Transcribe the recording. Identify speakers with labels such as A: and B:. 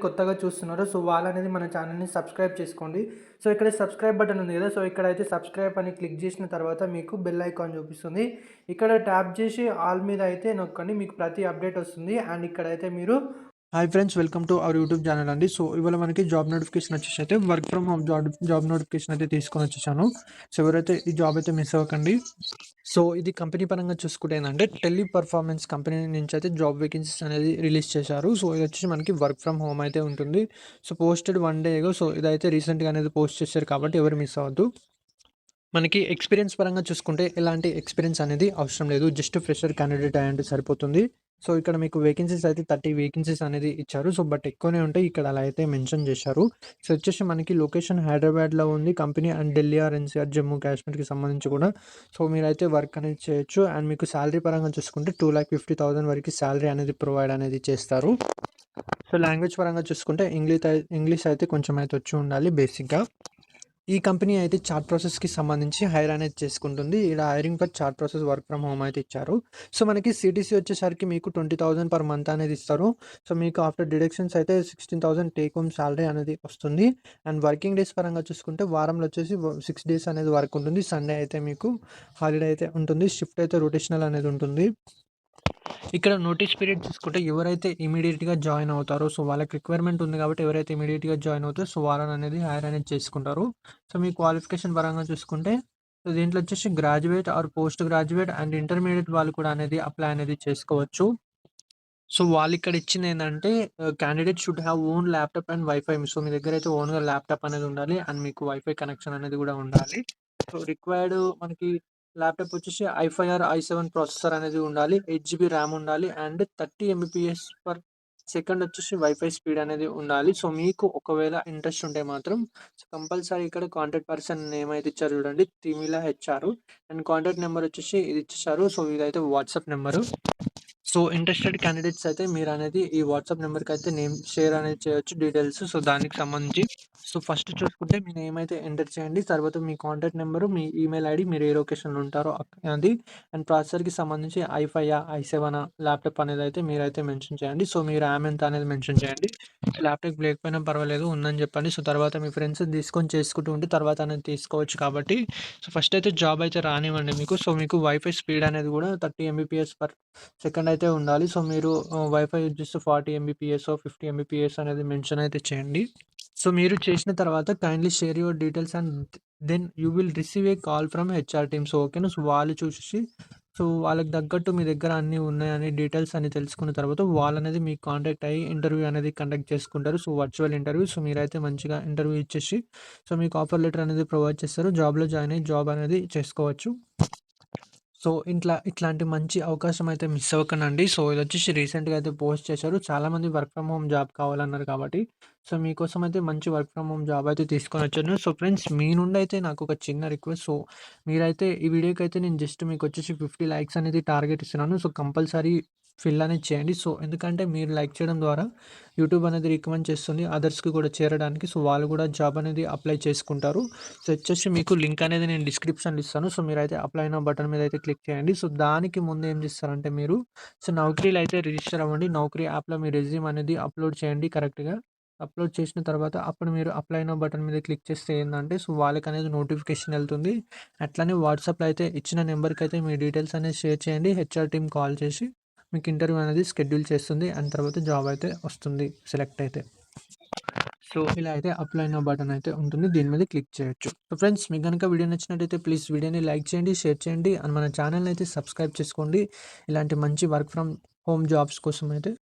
A: కొత్తగా చూస్తున్నారో సో వాళ్ళనేది మన ఛానల్‌ని సబ్స్క్రైబ్ చేసుకోండి. సో ఇక్కడ సబ్స్క్రైబ్ బటన్ ఉంది గదా! సో ఇక్కడైతే సబ్స్క్రైబ్ అని క్లిక్ జేసిన తర్వాత మీకు బెల్ ఐకాన్ చూపిస్తుంది. ఇక్కడ ట్యాప్ జేసి ఆల్ మీద అయితే నొక్కండి. మీకు ప్రతి అప్డేట్ వస్తుంది. అండ్ ఇక్కడైతే మీరు hi friends, welcome to our YouTube channel అండి. సో ఇవాళ మనకి జాబ్ నోటిఫికేషన్ వచ్చేసి అయితే work from home job notification అయితే తీసుకొని వచ్చేసాను. సో ఎవరైతే ఈ జాబ్ అయితే మిస్ అవ్వకండి. సో ఇది కంపెనీ పరంగా చూసుకుంటే ఏంటంటే టెలి పర్ఫార్మెన్స్ కంపెనీ నుంచి అయితే జాబ్ వేకెన్సీస్ అనేది రిలీజ్ చేశారు. సో ఇది వచ్చేసి మనకి వర్క్ ఫ్రమ్ హోమ్ అయితే ఉంటుంది. సో పోస్టెడ్ 1 డే ఎగో. సో ఇదైతే రీసెంట్‌గా అనేది పోస్ట్ చేశారు కాబట్టి ఎవరు మిస్ అవ్వద్దు. మనకి ఎక్స్‌పీరియన్స్ పరంగా చూసుకుంటే ఎలాంటి ఎక్స్‌పీరియన్స్ అనేది అవసరం లేదు. జస్ట్ ఫ్రెషర్ క్యాండిడేట్ అయ్యుంటే సరిపోతుంది. సో ఇక్కడ మీకు వేకెన్సీస్ అయితే 30 వేకెన్సీస్ అనేది ఇచ్చారు. సో బట్ ఎక్కువనే ఉంటాయి. ఇక్కడ అలా అయితే మెన్షన్ చేశారు. సో వచ్చేసి మనకి లొకేషన్ హైదరాబాద్‌లో ఉంది company and Delhi or NCR, Jammu కాశ్మీర్‌కి సంబంధించి కూడా. సో మీరైతే వర్క్ అనేది చేయొచ్చు. అండ్ మీకు సాలరీ పరంగా చూసుకుంటే 2,50,000 వరకు సాలరీ అనేది ప్రొవైడ్ అనేది చేస్తారు. సో లాంగ్వేజ్ పరంగా చూసుకుంటే ఇంగ్లీష్ అయితే కొంచెం అయితే వచ్చి ఉండాలి బేసిక్‌గా. ఈ కంపెనీ అయితే చార్ట్ ప్రాసెస్‌కి సంబంధించి హైర్ అనేది చేసుకుంటుంది. ఈడ hiring for chart process work from home అయితే ఇచ్చారు. సో మనకి సీటీసీ వచ్చేసరికి మీకు 20,000 పర్ మంత్ అనేది ఇస్తారు. సో మీకు ఆఫ్టర్ డిడక్షన్స్ అయితే 16,000 టేక్ హోమ్ సాలరీ అనేది వస్తుంది. అండ్ వర్కింగ్ డేస్ పరంగా చూసుకుంటే వారంలో వచ్చేసి 6 డేస్ అనేది వర్క్ ఉంటుంది. సండే అయితే మీకు హాలిడే అయితే ఉంటుంది. షిఫ్ట్ అయితే రొటేషనల్ అనేది ఉంటుంది. ఇక్కడ నోటీస్ పీరియడ్ చూసుకుంటే ఎవరైతే ఇమీడియట్‌గా జాయిన్ అవుతారో సో వాళ్ళకి రిక్వైర్మెంట్ ఉంది కాబట్టి ఎవరైతే ఇమీడియట్‌గా జాయిన్ అవుతారో సో వాళ్ళని అనేది హైర్ అనేది చేసుకుంటారు. సో మీ క్వాలిఫికేషన్ పరంగా చూసుకుంటే సో దీంట్లో వచ్చేసి graduate or post graduate and intermediate వాళ్ళు కూడా అనేది అప్లై అనేది చేసుకోవచ్చు. సో వాళ్ళిక్కడ ఇచ్చిందేందంటే candidate should have own laptop and wifi. So మీ దగ్గర అయితే ఓన్‌గా ల్యాప్‌టాప్ అనేది ఉండాలి. అండ్ మీకు వైఫై కనెక్షన్ అనేది కూడా ఉండాలి. సో రిక్వైర్డ్ మనకి ల్యాప్‌టాప్ వచ్చేసి ఐ5 ఆర్ ఐ7 ప్రాసెసర్ అనేది ఉండాలి. 8 జీబీ ర్యామ్ ఉండాలి. అండ్ 30 ఎంబీపీఎస్ పర్ సెకండ్ వచ్చేసి వైఫై స్పీడ్ అనేది ఉండాలి. సో మీకు ఒకవేళ ఇంట్రెస్ట్ ఉంటే మాత్రం కంపల్సరీ ఇక్కడ కాంటాక్ట్ పర్సన్ నేమ్ అయితే ఇచ్చారు చూడండి, తిమిల హెచ్ఆర్. అండ్ కాంటాక్ట్ నెంబర్ వచ్చేసి ఇది ఇచ్చేసారు. సో ఇదైతే WhatsApp number. So interested candidates అయితే మీరనేది ఈ వాట్సాప్ నెంబర్‌కి అయితే నేమ్ షేర్ అనేది చేయొచ్చు డీటెయిల్స్. సో దానికి సంబంధించి సో ఫస్ట్ చూసుకుంటే మీ నేమ్ అయితే ఎంటర్ చేయండి. తర్వాత మీ కాంటాక్ట్ నెంబరు, మీ ఈమెయిల్ ఐడీ, మీరు ఏ లొకేషన్‌లో ఉంటారో అది. అండ్ ప్రాసెసర్‌కి సంబంధించి ఐ5 ఐ7 ల్యాప్‌టాప్ అనేది అయితే మీరైతే మెన్షన్ చేయండి. సో మీ ర్యామ్ ఎంత అనేది మెన్షన్ చేయండి. ల్యాప్‌టాప్ లేకపోయినా పర్వాలేదు ఉందని చెప్పండి. సో తర్వాత మీ ఫ్రెండ్స్‌ని తీసుకొని చేసుకుంటూ ఉంటే తర్వాత అనేది తీసుకోవచ్చు కాబట్టి సో ఫస్ట్ అయితే జాబ్ అయితే రానివ్వండి మీకు. సో మీకు వైఫై స్పీడ్ అనేది కూడా 30 ఎంబీపీఎస్ పర్ సెకండ్ అయితే ఉండాలి. సో మీరు వైఫై జస్ట్ 40 ఎంబీపీఎసో, 50 ఎంబీపీఎస్ అనేది మెన్షన్ అయితే చేయండి. సో మీరు చేసిన తర్వాత kindly share your details and then you will receive a call from HR team. So ఓకేనా. సో వాళ్ళు చూసేసి సో వాళ్ళకి తగ్గట్టు మీ దగ్గర అన్నీ ఉన్నాయని డీటెయిల్స్ అన్ని తెలుసుకున్న తర్వాత వాళ్ళనేది మీకు కాంటాక్ట్ అయ్యి ఇంటర్వ్యూ అనేది కండక్ట్ చేసుకుంటారు. So virtual interview. సో మీరైతే మంచిగా ఇంటర్వ్యూ ఇచ్చేసి సో మీకు ఆఫర్ లెటర్ అనేది ప్రొవైడ్ చేస్తారు. జాబ్‌లో జాయిన్ అయ్యి జాబ్ అనేది చేసుకోవచ్చు. సో ఇట్లాంటి మంచి అవకాశం అయితే మిస్ అవ్వకండి. సో ఇదొచ్చేసి రీసెంట్‌గా అయితే పోస్ట్ చేశారు. చాలామంది వర్క్ ఫ్రమ్ హోమ్ జాబ్ కావాలన్నారు కాబట్టి, సో మీకోసం అయితే మంచి వర్క్ ఫ్రమ్ హోమ్ జాబ్ అయితే తీసుకొనొచ్చాను. సో ఫ్రెండ్స్, మీ నుండి అయితే నాకొక చిన్న రిక్వెస్ట్. సో మీరైతే ఈ వీడియోకైతే నేను జస్ట్ మీకొచ్చేసి 50 లైక్స్ అనేది టార్గెట్ ఇస్తున్నాను. సో కంపల్సరీ ఫిల్ అనేది చేయండి. సో ఎందుకంటే మీరు లైక్ చేయడం ద్వారా యూట్యూబ్ అనేది రికమెండ్ చేస్తుంది అదర్స్‌కి కూడా చేరడానికి. సో వాళ్ళు కూడా జాబ్ అనేది అప్లై చేసుకుంటారు. సో వచ్చేసి మీకు లింక్ అనేది నేను డిస్క్రిప్షన్‌లో ఇస్తాను. సో మీరైతే అప్లై నౌ బటన్ మీద అయితే క్లిక్ చేయండి. సో దానికి ముందు ఏం చేస్తారంటే మీరు సో నౌకరీలో అయితే రిజిస్టర్ అవ్వండి. నౌకరీ యాప్‌లో మీ రెజ్యూమ్ అనేది అప్లోడ్ చేయండి కరెక్ట్‌గా. అప్లోడ్ చేసిన తర్వాత అప్పుడు మీరు అప్లై నౌ బటన్ మీద క్లిక్ చేస్తే ఏందంటే సో వాళ్ళకనేది నోటిఫికేషన్ వెళ్తుంది. అట్లనే వాట్సాప్‌లో అయితే ఇచ్చిన నెంబర్‌కి అయితే మీ డీటెయిల్స్ అనేది షేర్ చేయండి. హెచ్ఆర్ టీమ్ కాల్ చేసి మీకు ఇంటర్వ్యూ అనేది షెడ్యూల్ చేస్తుంది. అండ్ తర్వాత జాబ్ అయితే వస్తుంది సెలెక్ట్ అయితే. సో ఇలా అయితే అప్లై నౌ బటన్ అయితే ఉంటుంది. దీని మీద క్లిక్ చేయొచ్చు. సో ఫ్రెండ్స్, మీకు గనుక వీడియో నచ్చినట్టయితే ప్లీజ్ వీడియోని లైక్ చేయండి, షేర్ చేయండి. అండ్ మన ఛానల్‌ని అయితే సబ్స్క్రైబ్ చేసుకోండి. ఇలాంటి మంచి వర్క్ ఫ్రమ్ హోమ్ జాబ్స్ కోసం అయితే.